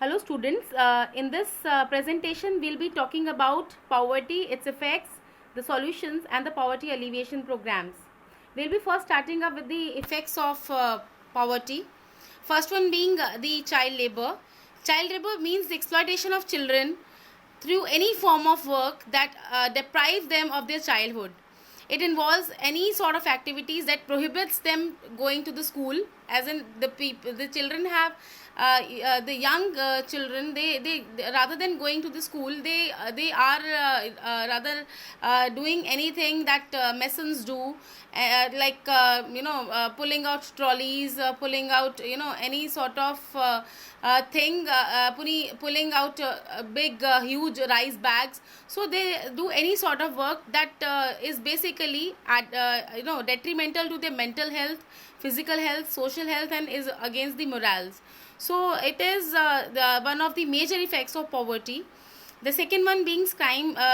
Hello students, in this presentation we'll be talking about poverty, its effects, the solutions and the poverty alleviation programs. We'll be first starting up with the effects of poverty. First one being the child labor. Child labor means the exploitation of children through any form of work that deprive them of their childhood. It involves any sort of activities that prohibits them going to the school, as in the children have the young children, they rather than going to the school, they are rather doing anything that masons do, pulling out trolleys, pulling out any sort of thing, pulling out big huge rice bags. So they do any sort of work that is basically detrimental to their mental health, physical health, social health, and is against the morals. So it is one of the major effects of poverty. The second one being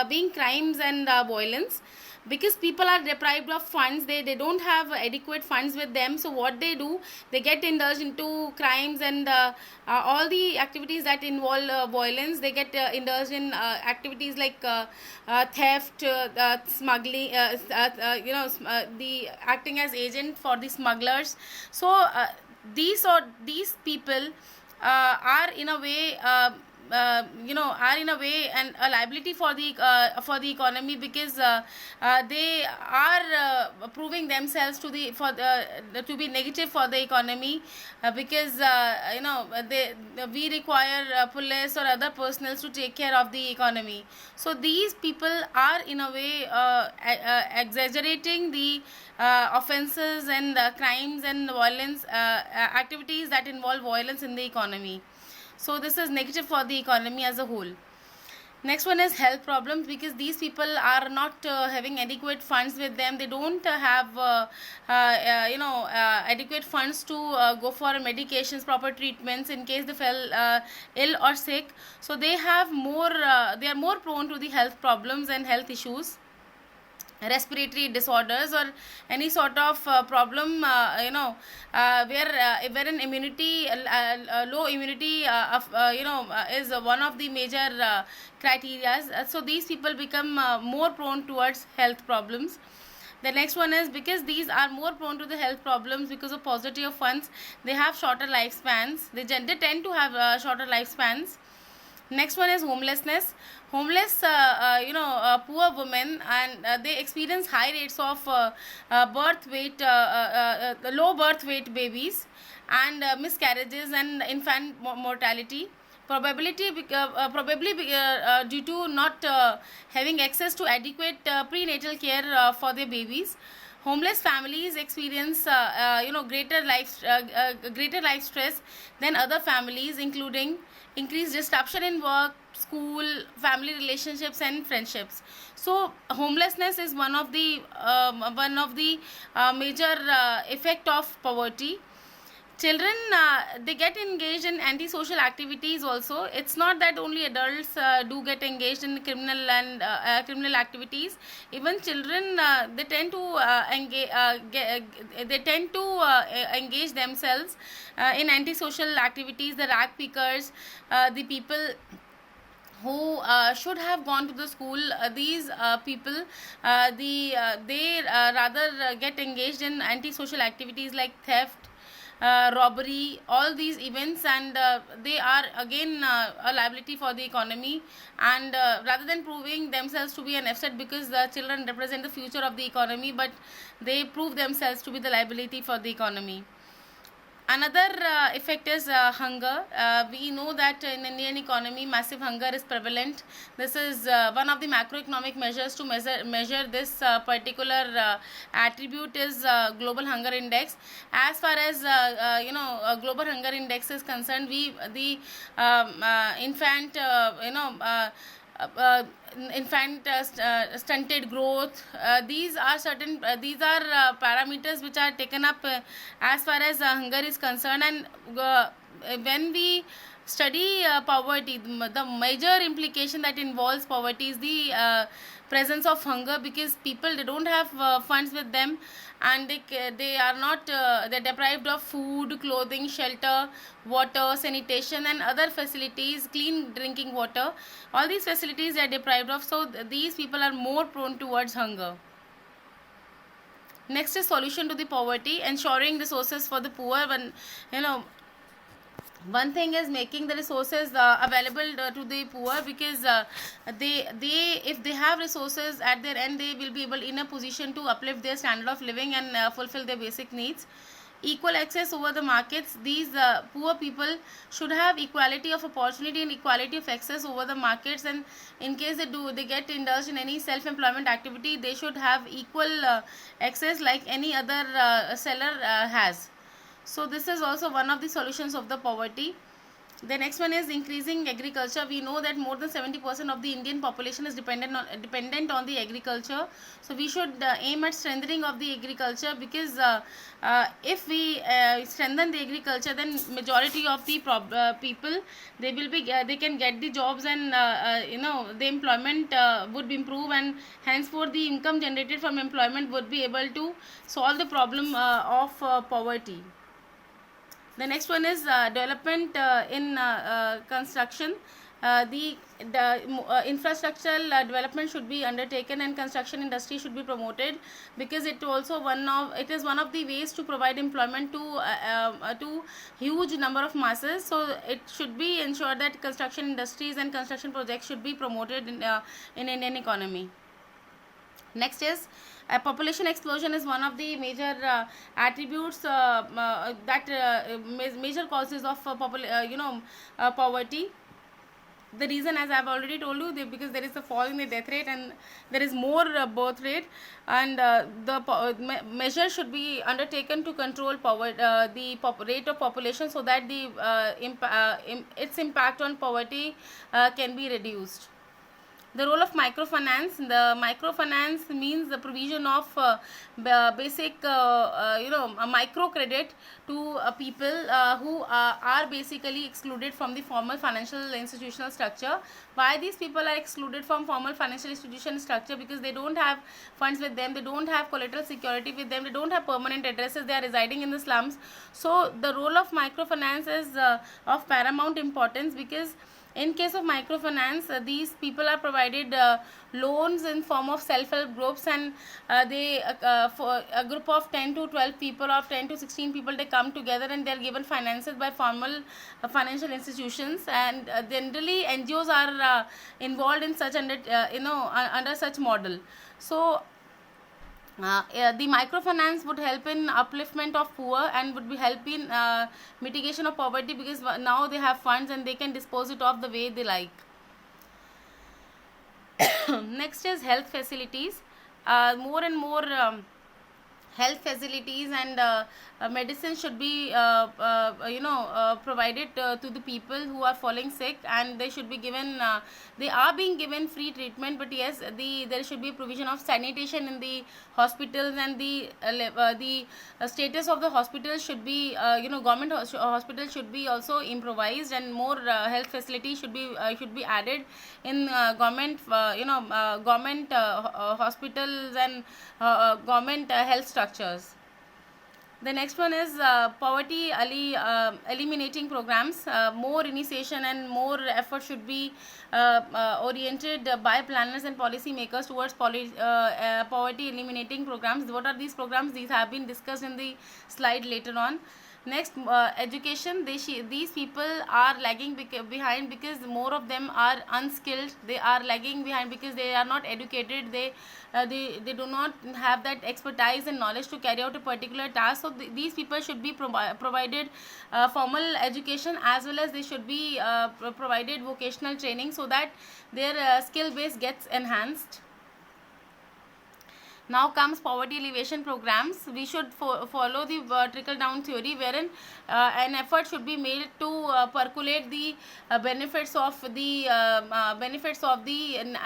being crimes and violence. Because people are deprived of funds, they don't have adequate funds with them, so what they do, they get indulged into crimes and all the activities that involve violence. They get indulged in activities like theft, smuggling, the acting as agent for the smugglers. So these people are in a way are in a way and a liability for the economy, because they are proving themselves to be negative for the economy, because we require police or other personnel to take care of the economy. So these people are in a way exaggerating the offenses and crimes and violence activities that involve violence in the economy. So this is negative for the economy as a whole. Next one is health problems, because these people are not having adequate funds with them. They don't have adequate funds to go for medications, proper treatments in case they fell ill or sick. So they are more prone to the health problems and health issues, respiratory disorders, or any sort of problem where an immunity low immunity is one of the major criteria. So these people become more prone towards health problems. The next one is, because these are more prone to the health problems because of paucity of funds, they have shorter lifespans. They tend to have shorter lifespans. Next one is homelessness. Homeless poor women, and they experience high rates of low birth weight babies, and miscarriages and infant mortality, probably due to not having access to adequate prenatal care for their babies. Homeless families experience greater life stress than other families, including increased disruption in work, school, family relationships and friendships. So homelessness is one of the major effect of poverty. Children, they get engaged in antisocial activities also. It's not that only adults do get engaged in criminal activities. Even children, they tend to engage themselves in antisocial activities. The rag pickers, the people who should have gone to the school, these people, they rather get engaged in antisocial activities like theft, robbery, all these events, and they are again a liability for the economy. And rather than proving themselves to be an asset, because the children represent the future of the economy, but they prove themselves to be the liability for the economy. Another effect is hunger. We know that in Indian economy, massive hunger is prevalent. This is one of the macroeconomic measures to measure this particular attribute is global hunger index. As far as global hunger index is concerned, infant stunted growth, these are parameters which are taken up as far as hunger is concerned. And when we study poverty, the major implication that involves poverty is the presence of hunger, because people, they don't have funds with them, and they are not they're deprived of food, clothing, shelter, water, sanitation, and other facilities, clean drinking water. All these facilities they are deprived of, so these people are more prone towards hunger. Next is solution to the poverty: ensuring resources for the poor. When, you know, one thing is making the resources available to the poor, because they if they have resources at their end, they will be able in a position to uplift their standard of living and fulfill their basic needs. Equal access over the markets: these poor people should have equality of opportunity and equality of access over the markets, and in case they get indulged in any self employment activity, they should have equal access like any other seller has. So this is also one of the solutions of the poverty. The next one is increasing agriculture. We know that more than 70% of the Indian population is dependent on the agriculture. So we should aim at strengthening of the agriculture, because if we strengthen the agriculture, then majority of the people, they will be they can get the jobs, and the employment would improve, and henceforth the income generated from employment would be able to solve the problem of poverty. The next one is development in construction. The infrastructural development should be undertaken, and construction industry should be promoted, because it is one of the ways to provide employment to huge number of masses. So it should be ensured that construction industries and construction projects should be promoted in Indian economy. Next is population explosion is one of the major attributes major causes of poverty. The reason, as I've already told you, because there is a fall in the death rate, and there is more birth rate, and measures should be undertaken to control the rate of population, so that its impact on poverty can be reduced. The role of microfinance: the microfinance means the provision of basic a micro credit to people who are basically excluded from the formal financial institutional structure. Why these people are excluded from formal financial institution structure? Because they don't have funds with them, they don't have collateral security with them, they don't have permanent addresses, they are residing in the slums. So the role of microfinance is of paramount importance, because in case of microfinance, these people are provided loans in form of self-help groups, and for a group of 10 to 12 people or 10 to 16 people, they come together and they are given finances by formal financial institutions, and generally NGOs are involved in such under such model. So the microfinance would help in upliftment of poor, and would be help in mitigation of poverty, because now they have funds and they can dispose it of the way they like. Next is health facilities. More and more health facilities and medicine should be provided to the people who are falling sick, and they should be given they are being given free treatment. But yes, there should be provision of sanitation in the hospitals, and the status of the hospitals should be government hospitals should be also improvised, and more health facilities should be added in government hospitals and government health structures. The next one is poverty eliminating programs. More initiation and more effort should be oriented by planners and policy makers towards poverty eliminating programs. What are these programs? These have been discussed in the slide later on. Next, education. These people are lagging behind, because more of them are unskilled. They are lagging behind because they are not educated. They do not have that expertise and knowledge to carry out a particular task. So these people should be provided formal education, as well as they should be provided vocational training, so that their skill base gets enhanced. Now comes poverty alleviation programs. We should follow the trickle down theory, wherein an effort should be made to percolate the benefits of the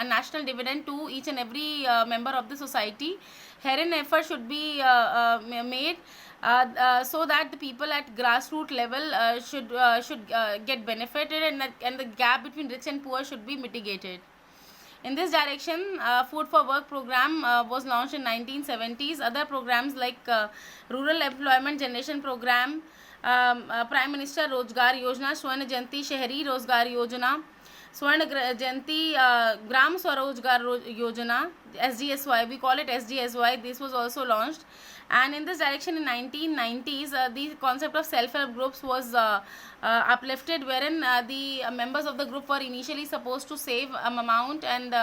national dividend to each and every member of the society. Herein effort should be made so that the people at grassroots level should get benefited, and the gap between rich and poor should be mitigated. In this direction, Food for Work program was launched in 1970s. Other programs like Rural Employment Generation Program, Prime Minister Rozgar Yojana, Swarna Jayanti Shehri Rozgar Yojana, Swarna Jayanti Gram Swarojgar Yojana, SGSY, we call it SGSY, this was also launched. And in this direction, in 1990s, the concept of self-help groups was uplifted, wherein the members of the group were initially supposed to save an amount, and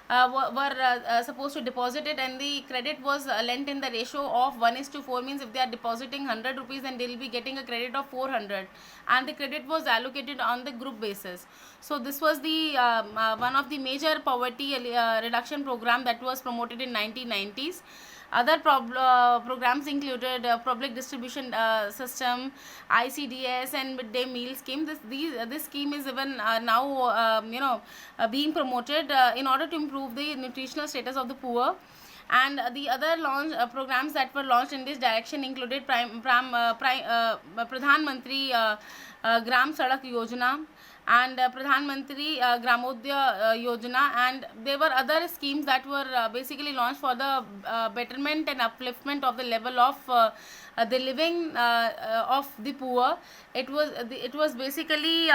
were supposed to deposit it, and the credit was lent in the ratio of 1:4, means if they are depositing 100 rupees, then they will be getting a credit of 400, and the credit was allocated on the group basis. So this was the one of the major poverty reduction program that was promoted in 1990s. Other programs included public distribution system, ICDS, and midday meal scheme. This scheme is even now being promoted in order to improve the nutritional status of the poor. And the other programs that were launched in this direction included Pradhan Mantri Gram Sadak Yojana, and Pradhan Mantri Gramodaya Yojana, and there were other schemes that were basically launched for the betterment and upliftment of the level of the living of the poor. It was basically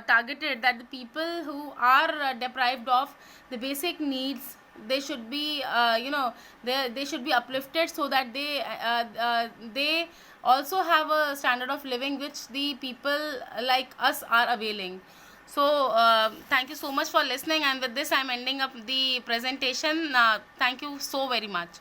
targeted that the people who are deprived of the basic needs, they should be they should be uplifted, so that they also have a standard of living which the people like us are availing. So thank you so much for listening, and with this I am ending up the presentation. Thank you so very much.